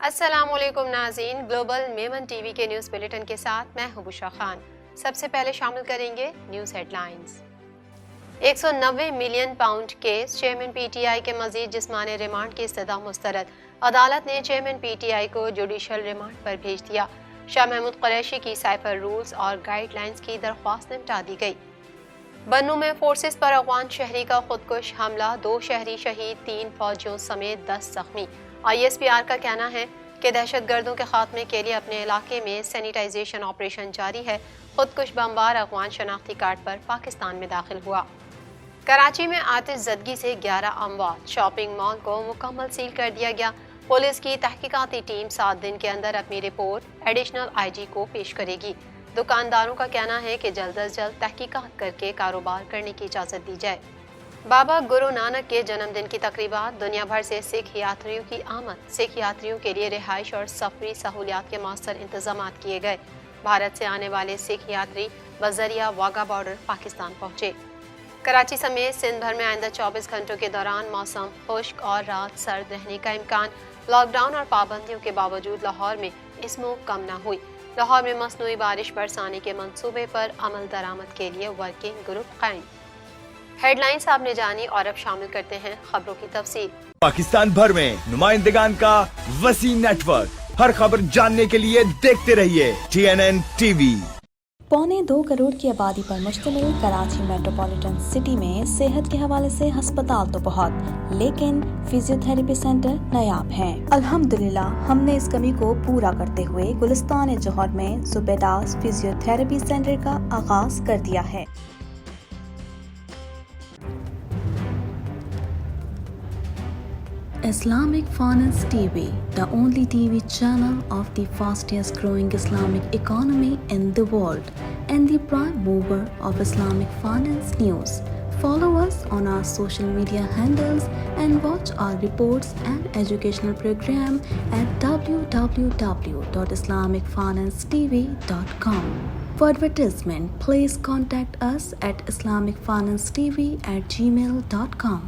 السلام علیکم ناظرین، گلوبل میمن ٹی وی کے نیوز بلیٹن کے ساتھ میں ہوں بشرا خان۔ سب سے پہلے شامل کریں گے news headlines. 190 million pound case, chairman P T I کے مزید جسمانی ریمانڈ کی استدعا مسترد۔ عدالت نے چیئرمین پی ٹی آئی کو جوڈیشل ریمانڈ پر بھیج دیا۔ شاہ محمود قریشی کی سائفر رولز اور گائیڈ لائنز کی درخواست نمٹا دی گئی۔ بنوں میں فورسز پر افغان شہری کا خودکش حملہ، 2 شہری شہید، 3 فوجیوں سمیت 10 زخمی۔ آئی ایس پی آر کا کہنا ہے کہ دہشت گردوں کے خاتمے کے لیے اپنے علاقے میں سینیٹائزیشن آپریشن جاری ہے۔ خودکش بمبار افغان شناختی کارڈ پر پاکستان میں داخل ہوا۔ کراچی میں آتش زدگی سے 11 اموات، شاپنگ مال کو مکمل سیل کر دیا گیا۔ پولیس کی تحقیقاتی ٹیم 7 دن کے اندر اپنی رپورٹ ایڈیشنل آئی جی کو پیش کرے گی۔ دکانداروں کا کہنا ہے کہ جلد از جلد تحقیقات کر کے کاروبار کرنے کی اجازت دی جائے۔ بابا گرو نانک کے جنم دن کی تقریبات، دنیا بھر سے سکھ یاتریوں کی آمد۔ سکھ یاتریوں کے لیے رہائش اور سفری سہولیات کے مؤثر انتظامات کیے گئے۔ بھارت سے آنے والے سکھ یاتری بذریعہ واگا بارڈر پاکستان پہنچے۔ کراچی سمیت سندھ بھر میں آئندہ 24 گھنٹوں کے دوران موسم خشک اور رات سرد رہنے کا امکان۔ لاک ڈاؤن اور پابندیوں کے باوجود لاہور میں اسموگ کم نہ ہوئی۔ لاہور میں مصنوعی بارش برسانے کے منصوبے پر عمل درآمد کے لیے ورکنگ گروپ قائم۔ ہیڈ لائنز آپ نے جانی اور اب شامل کرتے ہیں خبروں کی تفصیل۔ پاکستان بھر میں نمائندگان کا وسیع نیٹ ورک، ہر خبر جاننے کے لیے دیکھتے رہیے TNN TV۔ 1.25 کروڑ کی آبادی پر مشتمل کراچی میٹروپولیٹن سٹی میں صحت کے حوالے سے ہسپتال تو بہت، لیکن فزیو تھراپی سینٹر نایاب ہیں۔ الحمدللہ ہم نے اس کمی کو پورا کرتے ہوئے گلستان جوہر میں زبیداس فزیو تھراپی سینٹر کا آغاز کر دیا ہے۔ Islamic Finance TV, the only TV channel of the fastest growing Islamic economy in the world and the prime mover of Islamic finance news. Follow us on our social media handles and watch our reports and educational program at www.islamicfinancetv.com. For advertisement, please contact us at islamicfinancetv@gmail.com.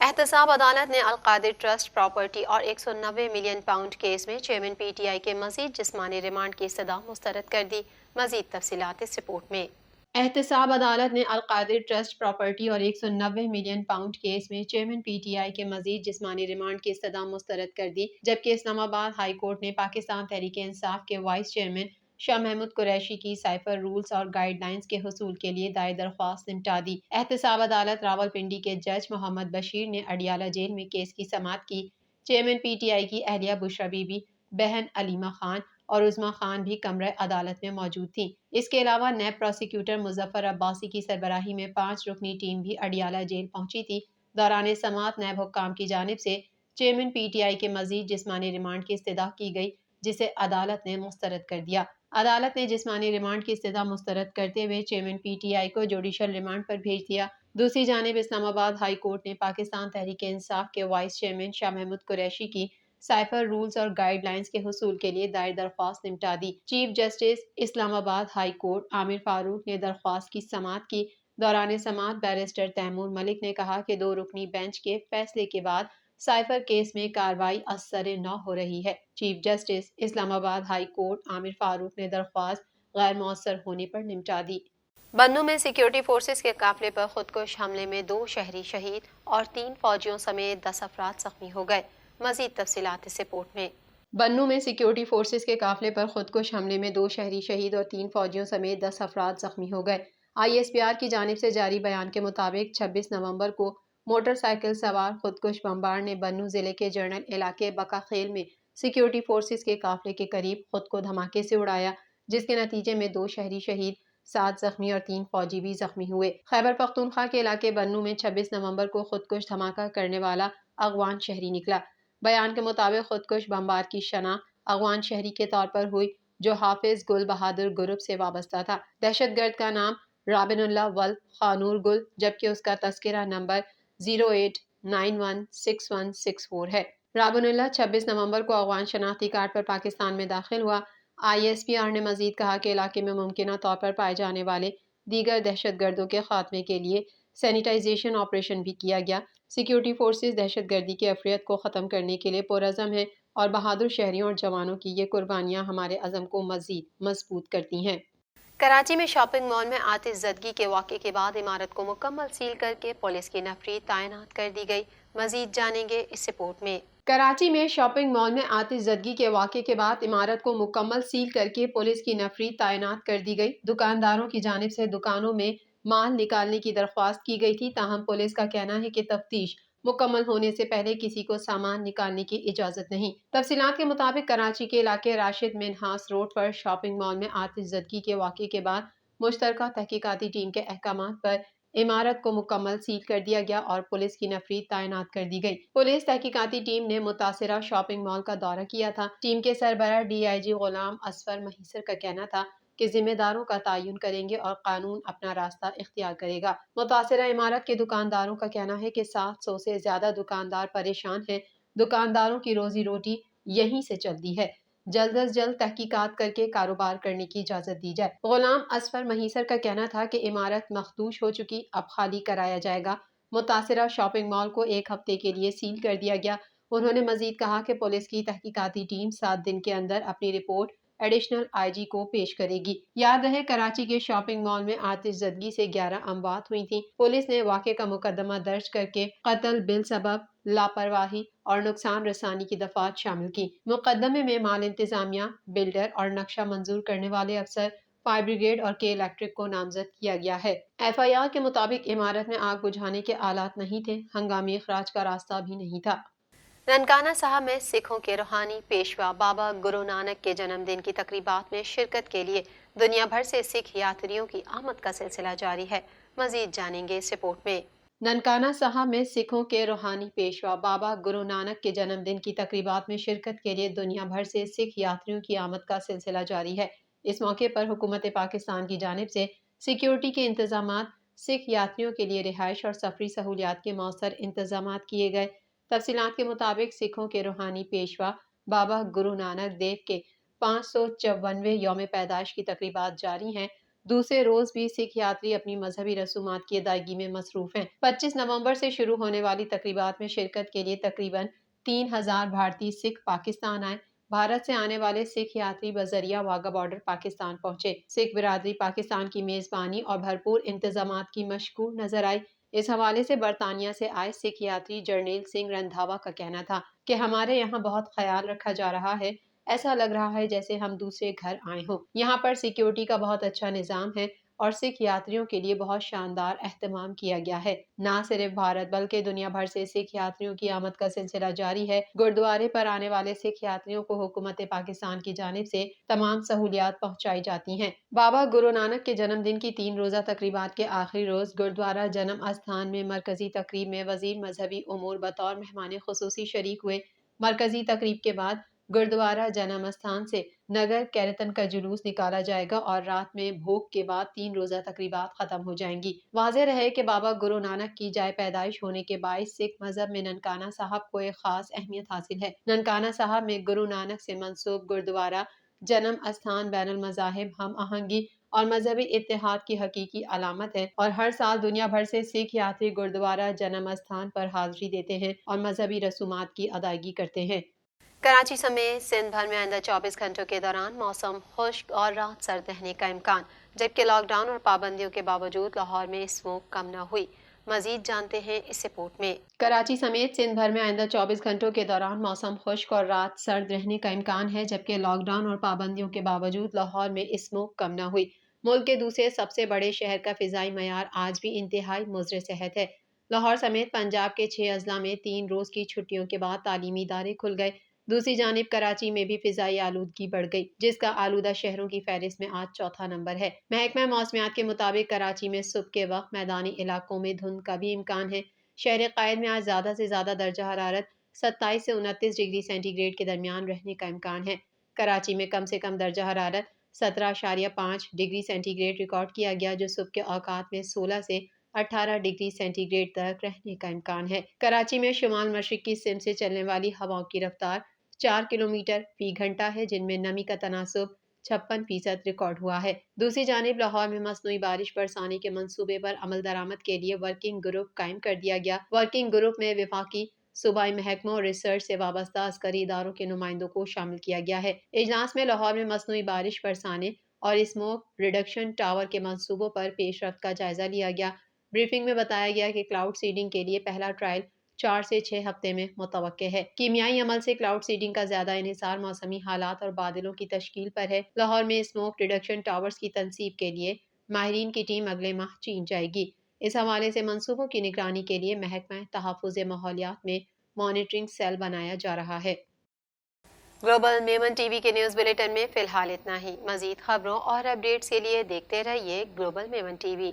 احتساب عدالت نے القادر trust property اور 190 million pound case میں chairman P T I کے مزید جسمانی remand کی استدعا مسترد کر دی۔ مزید تفصیلات اس رپورٹ میں۔ احتساب عدالت نے القادر ٹرسٹ پراپرٹی اور 190 ملین پاؤنڈ کیس میں چیئرمین پی ٹی آئی کے مزید جسمانی ریمانڈ کی استدعا مسترد کر دی، جبکہ اسلام آباد ہائی کورٹ نے پاکستان تحریک انصاف کے وائس چیئرمین شاہ محمود قریشی کی سائفر رولز اور گائیڈ لائنز کے حصول کے لیے دائر درخواست نمٹا دی۔ احتساب عدالت راولپنڈی کے جج محمد بشیر نے اڈیالہ جیل میں کیس کی سماعت کی۔ چیئرمین پی ٹی آئی کی اہلیہ بشرا بی بی، بہن علیمہ خان اور عظمیٰ خان بھی کمرہ عدالت میں موجود تھیں۔ اس کے علاوہ نیب پروسیکیوٹر مظفر عباسی کی سربراہی میں 5 رکنی ٹیم بھی اڈیالہ جیل پہنچی تھی۔ دوران سماعت نیب حکام کی جانب سے چیئرمین پی ٹی آئی کے مزید جسمانی ریمانڈ کی استدعا کی گئی، جسے عدالت نے مسترد کر دیا۔ عدالت نے جسمانی ریمانڈ کی استدعا مسترد کرتے ہوئے چیئرمین پی ٹی آئی کو جوڈیشل ریمانڈ پر بھیج دیا۔ دوسری جانب اسلام آباد ہائی کورٹ نے پاکستان تحریک انصاف کے وائس چیئرمین شاہ محمود قریشی کی سائفر رولز اور گائیڈ لائنز کے حصول کے لیے دائر درخواست نمٹا دی۔ چیف جسٹس اسلام آباد ہائی کورٹ عامر فاروق نے درخواست کی سماعت کی۔ دوران سماعت بیرسٹر تیمور ملک نے کہا کہ 2 رکنی بینچ کے فیصلے کے بعد سائفر کیس میں کارروائی از سر نو ہو رہی ہے۔ چیف جسٹس اسلام آباد ہائی کورٹ عامر فاروق نے درخواست غیر مؤثر ہونے پر نمٹا دی۔ بنوں میں سیکیورٹی فورسز کے قافلے پر خودکش حملے میں 2 شہری شہید اور 3 فوجیوں سمیت 10 افراد زخمی ہو گئے۔ مزید تفصیلات اس رپورٹ میں۔ بنوں میں سیکیورٹی فورسز کے قافلے پر خودکش حملے میں 2 شہری شہید اور 3 فوجیوں سمیت 10 افراد زخمی ہو گئے۔ آئی ایس پی آر کی جانب سے جاری بیان کے مطابق 26 نومبر کو موٹر سائیکل سوار خودکش بمبار نے بنوں ضلع کے جرنل علاقے بکا خیل میں سیکیورٹی فورسز کے قافلے کے قریب خود کو دھماکے سے اڑایا، جس کے نتیجے میں 2 شہری شہید، 7 زخمی اور 3 فوجی بھی زخمی ہوئے۔ خیبر پختونخوا کے علاقے بنوں میں 26 نومبر کو خودکش دھماکہ کرنے والا افغان شہری نکلا۔ بیان کے مطابق خودکش بمبار کی شناخت افغان شہری کے طور پر ہوئی، جو حافظ گل بہادر گروپ سے وابستہ تھا۔ دہشت گرد کا نام رابن اللہ ولف خانور گل، جبکہ اس کا تذکرہ نمبر 08916164 ہے۔ رابن اللہ 26 نومبر کو افغان شناختی کارڈ پر پاکستان میں داخل ہوا۔ آئی ایس پی آر نے مزید کہا کہ علاقے میں ممکنہ طور پر پائے جانے والے دیگر دہشت گردوں کے خاتمے کے لیے سینیٹائزیشن آپریشن بھی کیا گیا۔ سیکیورٹی فورسز دہشت گردی کی افریت کو ختم کرنے کے لیے پرعزم ہیں اور بہادر شہریوں اور جوانوں کی یہ قربانیاں ہمارے عزم کو مزید مضبوط کرتی ہیں۔ کراچی میں شاپنگ مال میں آتش زدگی کے واقعے کے بعد عمارت کو مکمل سیل کر کے پولیس کی نفری تعینات کر دی گئی۔ مزید جانیں گے اس رپورٹ میں۔ کراچی میں شاپنگ مال میں آتش زدگی کے واقعے کے بعد عمارت کو مکمل سیل کر کے پولیس کی نفری تعینات کر دی گئی۔ دکانداروں کی جانب سے دکانوں میں مال نکالنے کی درخواست کی گئی تھی، تاہم پولیس کا کہنا ہے کہ تفتیش مکمل ہونے سے پہلے کسی کو سامان نکالنے کی اجازت نہیں۔ تفصیلات کے مطابق کراچی کے علاقے راشد منہاس روڈ پر شاپنگ مال میں آتش زدگی کے واقعے کے بعد مشترکہ تحقیقاتی ٹیم کے احکامات پر عمارت کو مکمل سیل کر دیا گیا اور پولیس کی نفری تعینات کر دی گئی۔ پولیس تحقیقاتی ٹیم نے متاثرہ شاپنگ مال کا دورہ کیا تھا۔ ٹیم کے سربراہ DIG غلام اصفر مہیسر کا کہنا تھا کہ ذمہ داروں کا تعین کریں گے اور قانون اپنا راستہ اختیار کرے گا۔ متاثرہ عمارت کے دکانداروں کا کہنا ہے کہ 700 سے زیادہ دکاندار پریشان ہیں۔ دکانداروں کی روزی روٹی یہیں سے چلتی ہے۔ جلد از جلد تحقیقات کر کے کاروبار کرنے کی اجازت دی جائے۔ غلام اصفر مہیسر کا کہنا تھا کہ عمارت مخدوش ہو چکی، اب خالی کرایا جائے گا۔ متاثرہ شاپنگ مال کو 1 ہفتے کے لیے سیل کر دیا گیا۔ انہوں نے مزید کہا کہ پولیس کی تحقیقاتی ٹیم 7 دن کے اندر اپنی رپورٹ ایڈیشنل IG کو پیش کرے گی۔ یاد رہے کراچی کے شاپنگ مال میں آتش زدگی سے 11 اموات ہوئی تھیں۔ پولیس نے واقعے کا مقدمہ درج کر کے قتل بالسبب لاپرواہی اور نقصان رسانی کی دفعات شامل کی۔ مقدمے میں مال انتظامیہ، بلڈر اور نقشہ منظور کرنے والے افسر، فائر بریگیڈ اور کے الیکٹرک کو نامزد کیا گیا ہے۔ FIR کے مطابق عمارت میں آگ بجھانے کے آلات نہیں تھے، ہنگامی اخراج کا راستہ بھی نہیں تھا۔ ننکانہ صاحب میں سکھوں کے روحانی پیشوا بابا گرو نانک کے جنم دن کی تقریبات میں شرکت کے لیے دنیا بھر سے سکھ یاتریوں کی آمد کا سلسلہ جاری ہے۔ مزید جانیں گے اس رپورٹ میں۔ ننکانہ صاحب میں سکھوں کے روحانی پیشوا بابا گرو نانک کے جنم دن کی تقریبات میں شرکت کے لیے دنیا بھر سے سکھ یاتریوں کی آمد کا سلسلہ جاری ہے۔ اس موقع پر حکومت پاکستان کی جانب سے سیکیورٹی کے انتظامات، سکھ یاتریوں کے لیے رہائش اور سفری سہولیات کے مؤثر انتظامات کیے گئے۔ تفصیلات کے مطابق سکھوں کے روحانی پیشوا بابا گرو نانک دیو کے 554ویں یوم پیدائش کی تقریبات جاری ہیں۔ دوسرے روز بھی سکھ یاتری اپنی مذہبی رسومات کی ادائیگی میں مصروف ہیں۔ 25 نومبر سے شروع ہونے والی تقریبات میں شرکت کے لیے تقریباً 3000 بھارتی سکھ پاکستان آئے۔ بھارت سے آنے والے سکھ یاتری بذریعہ واگا بارڈر پاکستان پہنچے۔ سکھ برادری پاکستان کی میزبانی اور بھرپور انتظامات کی مشکور نظر آئی۔ اس حوالے سے برطانیہ سے آئے سکھ یاتری جرنیل سنگھ رندھاوا کا کہنا تھا کہ ہمارے یہاں بہت خیال رکھا جا رہا ہے، ایسا لگ رہا ہے جیسے ہم دوسرے گھر آئے ہوں۔ یہاں پر سیکیورٹی کا بہت اچھا نظام ہے اور سکھ یاتریوں کے لیے بہت شاندار اہتمام کیا گیا ہے۔ نہ صرف بھارت بلکہ دنیا بھر سے سکھ یاتریوں کی آمد کا سلسلہ جاری ہے۔ گردوارے پر آنے والے سکھ یاتریوں کو حکومت پاکستان کی جانب سے تمام سہولیات پہنچائی جاتی ہیں۔ بابا گرو نانک کے جنم دن کی 3 روزہ تقریبات کے آخری روز گردوارہ جنم استھان میں مرکزی تقریب میں وزیر مذہبی امور بطور مہمان خصوصی شریک ہوئے۔ مرکزی تقریب کے بعد گردوارہ جنم استھان سے نگر کیرتن کا جلوس نکالا جائے گا اور رات میں بھوگ کے بعد 3 روزہ تقریبات ختم ہو جائیں گی۔ واضح رہے کہ بابا گرو نانک کی جائے پیدائش ہونے کے باعث سکھ مذہب میں ننکانہ صاحب کو ایک خاص اہمیت حاصل ہے۔ ننکانہ صاحب میں گرو نانک سے منسوب گردوارہ جنم استھان بین المذاہب ہم آہنگی اور مذہبی اتحاد کی حقیقی علامت ہے اور ہر سال دنیا بھر سے سکھ یاتری گردوارہ جنم استھان پر حاضری دیتے ہیں اور مذہبی رسومات کی ادائیگی کرتے ہیں۔ کراچی سمیت سندھ بھر میں آئندہ 24 گھنٹوں کے دوران موسم خشک اور رات سرد رہنے کا امکان، جبکہ لاک ڈاؤن اور پابندیوں کے باوجود لاہور میں اسموک کم نہ ہوئی۔ مزید جانتے ہیں اس رپورٹ میں۔ کراچی سمیت سندھ بھر میں آئندہ 24 گھنٹوں کے دوران موسم خشک اور رات سرد رہنے کا امکان ہے، جبکہ لاک ڈاؤن اور پابندیوں کے باوجود لاہور میں اسموک کم نہ ہوئی۔ ملک کے دوسرے سب سے بڑے شہر کا فضائی معیار آج بھی انتہائی مضر صحت ہے۔ لاہور سمیت پنجاب کے 6 اضلاع میں 3 روز کی چھٹیوں کے بعد تعلیمی ادارے کھل گئے۔ دوسری جانب کراچی میں بھی فضائی آلودگی بڑھ گئی، جس کا آلودہ شہروں کی فہرست میں آج چوتھا نمبر ہے۔ محکمہ موسمیات کے مطابق کراچی میں صبح کے وقت میدانی علاقوں میں دھند کا بھی امکان ہے۔ شہر قائد میں آج زیادہ سے زیادہ درجہ حرارت 27 سے 29 ڈگری سینٹی گریڈ کے درمیان رہنے کا امکان ہے۔ کراچی میں کم سے کم درجہ حرارت 17.5 ڈگری سینٹی گریڈ ریکارڈ کیا گیا، جو صبح کے اوقات میں 16 سے 18 ڈگری سینٹی گریڈ تک رہنے کا امکان ہے۔ کراچی میں شمال مشرق کی سمت سے چلنے والی ہواؤں کی رفتار 4 کلومیٹر فی گھنٹہ ہے، جن میں نمی کا تناسب 56% ریکارڈ ہوا ہے۔ دوسری جانب لاہور میں مصنوعی بارش برسانے کے منصوبے پر عمل درآمد کے لیے ورکنگ گروپ قائم کر دیا گیا۔ ورکنگ گروپ میں وفاقی صوبائی محکموں اور ریسرچ سے وابستہ عسکری اداروں کے نمائندوں کو شامل کیا گیا ہے۔ اجلاس میں لاہور میں مصنوعی بارش برسانے اور اسموک ریڈکشن ٹاور کے منصوبوں پر پیش رفت کا جائزہ لیا گیا۔ بریفنگ میں بتایا گیا کہ کلاؤڈ سیڈنگ کے لیے پہلا ٹرائل 4 سے 6 ہفتے میں متوقع ہے۔ کیمیائی عمل سے کلاؤڈ سیڈنگ کا زیادہ انحصار موسمی حالات اور بادلوں کی تشکیل پر ہے۔ لاہور میں اسموک ریڈکشن ٹاورز کی تنصیب کے لیے ماہرین کی ٹیم اگلے ماہ چین جائے گی۔ اس حوالے سے منصوبوں کی نگرانی کے لیے محکمہ تحفظ ماحولیات میں مانیٹرنگ سیل بنایا جا رہا ہے۔ گلوبل میمن ٹی وی کے نیوز بلیٹن میں فی الحال اتنا ہی۔ مزید خبروں اور اپڈیٹس کے لیے دیکھتے رہیے گلوبل میمن ٹی وی۔